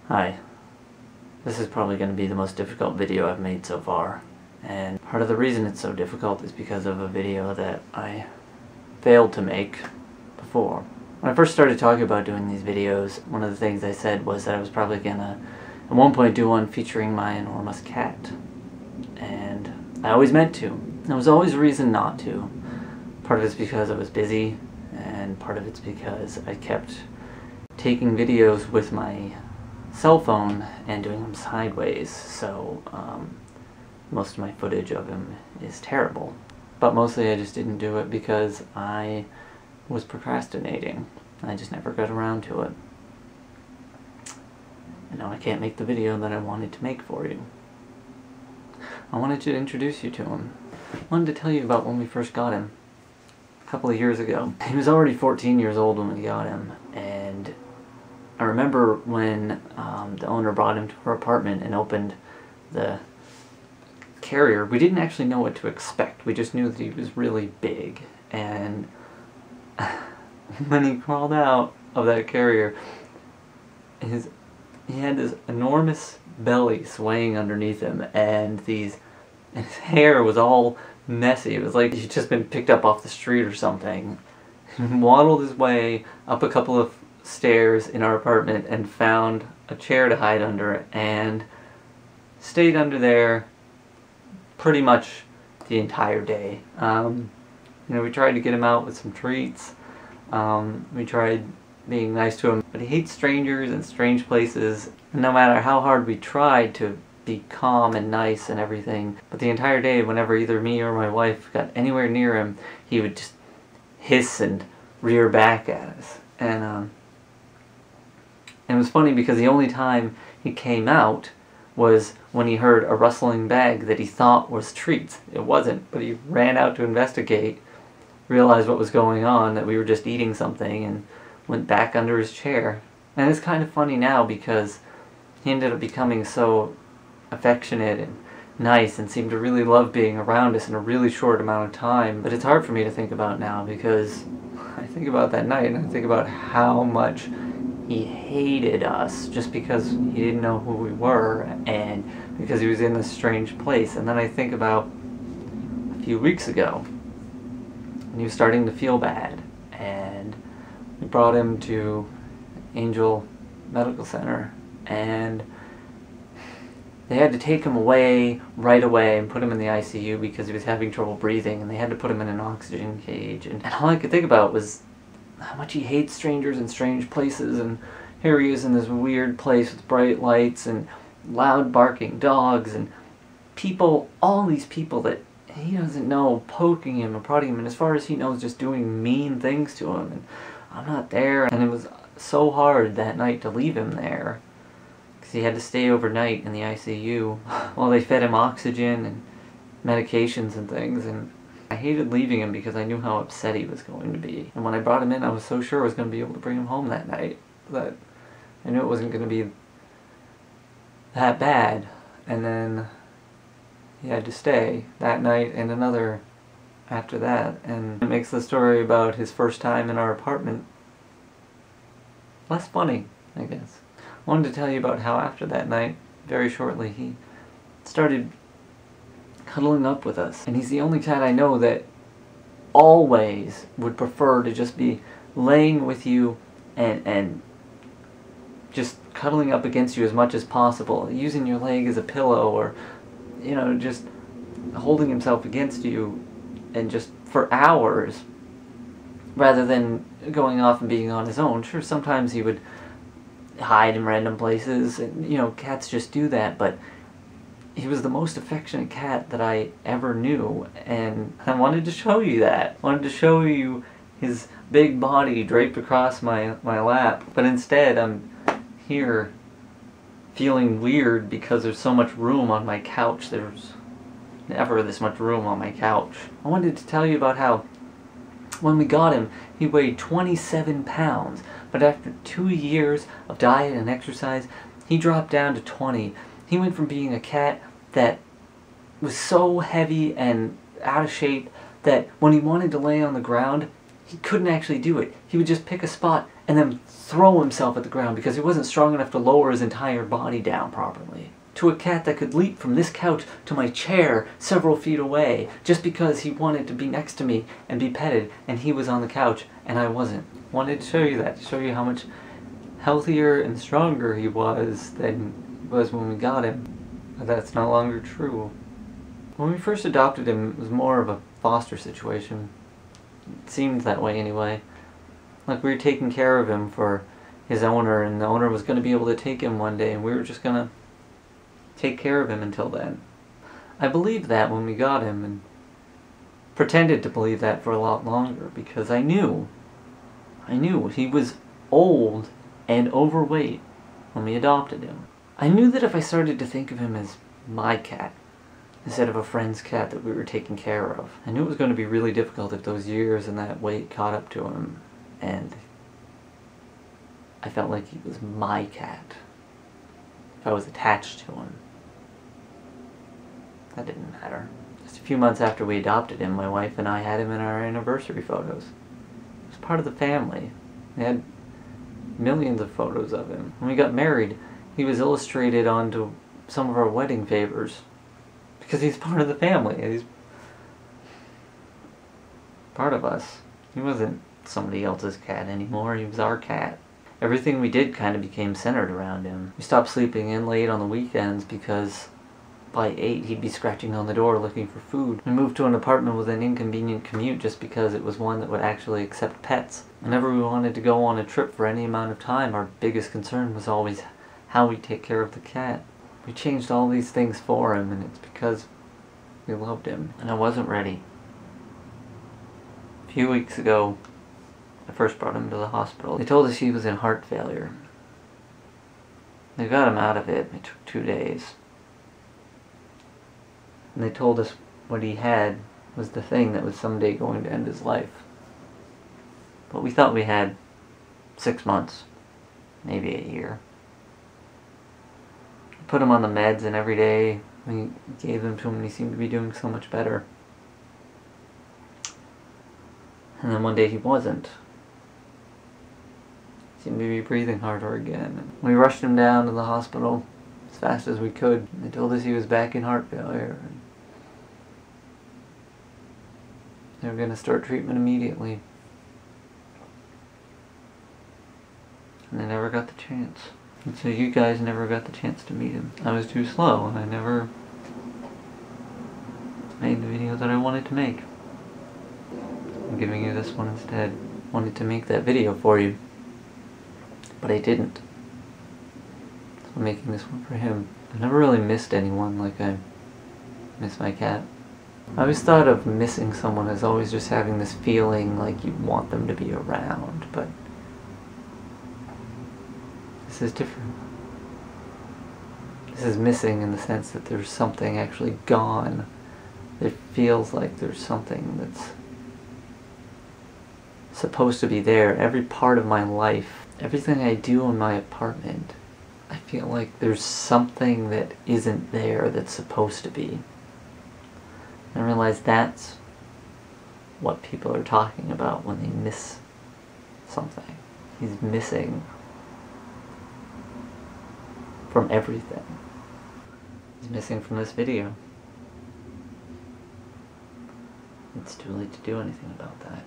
Hi. This is probably going to be the most difficult video I've made so far. And part of the reason it's so difficult is because of a video that I failed to make before. When I first started talking about doing these videos, one of the things I said was that I was probably going to at one point do one featuring my enormous cat. And I always meant to. There was always a reason not to. Part of it's because I was busy, and part of it's because I kept taking videos with my cell phone and doing them sideways, so most of my footage of him is terrible. But mostly I just didn't do it because I was procrastinating. I just never got around to it. And now I can't make the video that I wanted to make for you. I wanted to introduce you to him. I wanted to tell you about when we first got him a couple of years ago. He was already 14 years old when we got him, and I remember when the owner brought him to her apartment and opened the carrier. We didn't actually know what to expect. We just knew that he was really big. And when he crawled out of that carrier, he had this enormous belly swaying underneath him, and his hair was all messy. It was like he'd just been picked up off the street or something. He waddled his way up a couple of stairs in our apartment and found a chair to hide under and stayed under there pretty much the entire day. We tried to get him out with some treats. We tried being nice to him, but he hates strangers and strange places. And no matter how hard we tried to be calm and nice and everything, but the entire day, whenever either me or my wife got anywhere near him, he would just hiss and rear back at us. And it was funny because the only time he came out was when he heard a rustling bag that he thought was treats. It wasn't, but he ran out to investigate, realized what was going on, that we were just eating something, and went back under his chair. And it's kind of funny now because he ended up becoming so affectionate and nice and seemed to really love being around us in a really short amount of time. But it's hard for me to think about now because I think about that night and I think about how much he hated us just because he didn't know who we were and because he was in this strange place. And then I think about a few weeks ago when he was starting to feel bad, and we brought him to Angel Medical Center, and they had to take him away right away and put him in the ICU because he was having trouble breathing, and they had to put him in an oxygen cage. And all I could think about was how much he hates strangers and strange places, and here he is in this weird place with bright lights and loud barking dogs and people, all these people that he doesn't know, poking him and prodding him, and as far as he knows, just doing mean things to him. And I'm not there, and it was so hard that night to leave him there because he had to stay overnight in the ICU while they fed him oxygen and medications and things. And I hated leaving him because I knew how upset he was going to be. And when I brought him in, I was so sure I was going to be able to bring him home that night that I knew it wasn't going to be that bad. And then he had to stay that night and another after that. And it makes the story about his first time in our apartment less funny, I guess. I wanted to tell you about how after that night, very shortly, he started cuddling up with us. And he's the only cat I know that always would prefer to just be laying with you and just cuddling up against you as much as possible, using your leg as a pillow, or just holding himself against you and just for hours rather than going off and being on his own. Sure, sometimes he would hide in random places, and cats just do that, but he was the most affectionate cat that I ever knew, and I wanted to show you that. I wanted to show you his big body draped across my lap, but instead I'm here feeling weird because there's so much room on my couch. There's never this much room on my couch. I wanted to tell you about how when we got him, he weighed 27 pounds, but after 2 years of diet and exercise, he dropped down to 20. He went from being a cat that was so heavy and out of shape that when he wanted to lay on the ground, he couldn't actually do it. He would just pick a spot and then throw himself at the ground because he wasn't strong enough to lower his entire body down properly. To a cat that could leap from this couch to my chair several feet away just because he wanted to be next to me and be petted, and he was on the couch and I wasn't. Wanted to show you that, to show you how much healthier and stronger he was than he was when we got him. But that's no longer true. When we first adopted him, it was more of a foster situation. It seemed that way anyway. Like we were taking care of him for his owner, and the owner was going to be able to take him one day, and we were just going to take care of him until then. I believed that when we got him, and pretended to believe that for a lot longer, because I knew he was old and overweight when we adopted him. I knew that if I started to think of him as my cat, instead of a friend's cat that we were taking care of, I knew it was going to be really difficult if those years and that weight caught up to him, and I felt like he was my cat. If I was attached to him. That didn't matter. Just a few months after we adopted him, my wife and I had him in our anniversary photos. He was part of the family. We had millions of photos of him. When we got married, he was illustrated onto some of our wedding favors. Because he's part of the family. He's part of us. He wasn't somebody else's cat anymore. He was our cat. Everything we did kind of became centered around him. We stopped sleeping in late on the weekends because by 8 he'd be scratching on the door looking for food. We moved to an apartment with an inconvenient commute just because it was one that would actually accept pets. Whenever we wanted to go on a trip for any amount of time, our biggest concern was always how we take care of the cat. We changed all these things for him, and it's because we loved him, and I wasn't ready. A few weeks ago, I first brought him to the hospital. They told us he was in heart failure. They got him out of it. It took 2 days. And they told us what he had was the thing that was someday going to end his life. But we thought we had 6 months, maybe a year. We put him on the meds, and every day we gave them to him and he seemed to be doing so much better. And then one day he wasn't. He seemed to be breathing harder again. We rushed him down to the hospital as fast as we could. They told us he was back in heart failure. They were going to start treatment immediately. And they never got the chance. And so you guys never got the chance to meet him. I was too slow, and I never made the video that I wanted to make. I'm giving you this one instead. Wanted to make that video for you, but I didn't. So I'm making this one for him. I've never really missed anyone like I miss my cat. I always thought of missing someone as always just having this feeling like you want them to be around, but this is different. This is missing in the sense that there's something actually gone. It feels like there's something that's supposed to be there. Every part of my life, everything I do in my apartment, I feel like there's something that isn't there that's supposed to be. And I realize that's what people are talking about when they miss something. He's missing from everything. He's missing from this video. It's too late to do anything about that.